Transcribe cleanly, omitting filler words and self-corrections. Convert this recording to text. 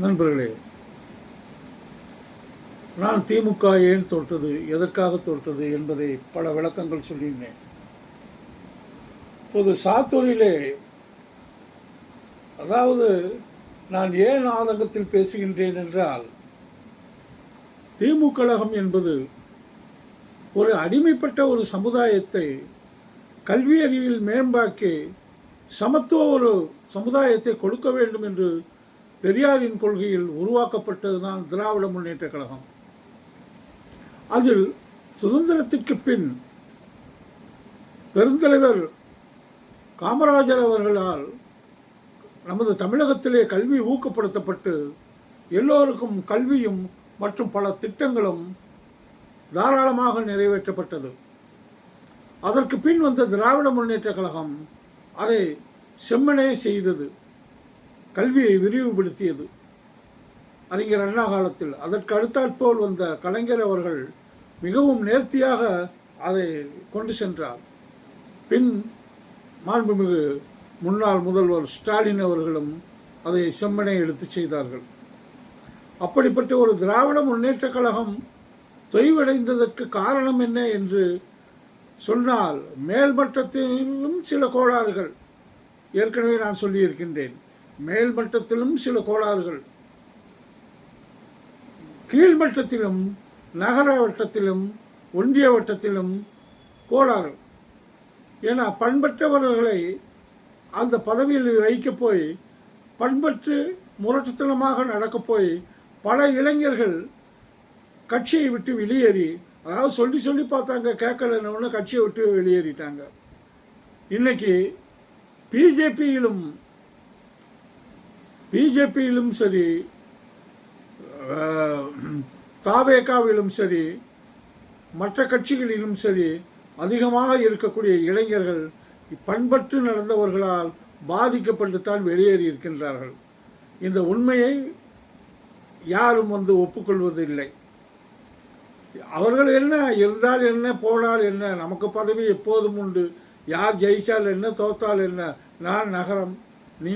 நண்பர்களே, நான் திமுக ஏன் தோற்றது, எதற்காக தோற்றது என்பதை பல விளக்கங்கள் சொல்லியிருந்தேன். இப்போது சாத்தூரிலே, அதாவது நான் ஏன் ஆதங்கத்தில் பேசுகின்றேன் என்றால், திமுக கழகம் என்பது ஒரு அடிமைப்பட்ட ஒரு சமுதாயத்தை கல்வி அறிவில் மேம்பாக்கி சமத்துவ ஒரு சமுதாயத்தை கொடுக்க வேண்டும் என்று பெரியாரின் கொள்கையில் உருவாக்கப்பட்டதுதான் திராவிட முன்னேற்ற கழகம். அதில் சுதந்திரத்திற்கு பின் பெருந்தலைவர் காமராஜர் அவர்களால் நமது தமிழகத்திலே கல்வி ஊக்கப்படுத்தப்பட்டு எல்லோருக்கும் கல்வியும் மற்றும் பல திட்டங்களும் தாராளமாக நிறைவேற்றப்பட்டது. அதற்கு பின் வந்த திராவிட முன்னேற்ற கழகம் அதை செம்மனே செய்தது, கல்வியை விரிவுபடுத்தியது. அறிஞர் அண்ணா காலத்தில் அதற்கு அடுத்தாற்போல் வந்த கலைஞர் அவர்கள் மிகவும் நேர்த்தியாக அதை கொண்டு சென்றார். பின் மாண்புமிகு முன்னாள் முதல்வர் ஸ்டாலின் அவர்களும் அதை செம்மனே எடுத்து செய்தார்கள். அப்படிப்பட்ட ஒரு திராவிட முன்னேற்ற கழகம் தொய்வடைந்ததற்கு காரணம் என்ன என்று சொன்னால், மேல்மட்டத்திலும் சில கோளாறுகள், ஏற்கனவே நான் சொல்லியிருக்கின்றேன். மேல்மட்டத்திலும் சில கோளாறுகள், கீழ்மட்டத்திலும் நகர வட்டத்திலும் ஒன்றிய வட்டத்திலும் கோளாறு. ஏன்னா பண்பற்றவர்களை அந்த பதவியில் வைக்க போய், பண்பற்று முரட்டுத்தனமாக நடக்க போய் பல இளைஞர்கள் கட்சியை விட்டு வெளியேறி, அதாவது சொல்லி பார்த்தாங்க, கேட்கலன்னு கட்சியை விட்டு வெளியேறிட்டாங்க. இன்னைக்கு பிஜேபியிலும் சரி, தாவேகாவிலும் சரி, மற்ற கட்சிகளிலும் சரி, அதிகமாக இருக்கக்கூடிய இளைஞர்கள் பண்பற்று நடந்தவர்களால் பாதிக்கப்பட்டுத்தான் வெளியேறி இருக்கின்றார்கள். இந்த உண்மையை யாரும் ஒப்புக்கொள்வதில்லை. அவர்கள் என்ன இருந்தால் என்ன, போனால் என்ன, நமக்கு பதவி எப்போதும் உண்டு, யார் ஜெயித்தால் என்ன, தோத்தால் என்ன, நான் நகரம், நீ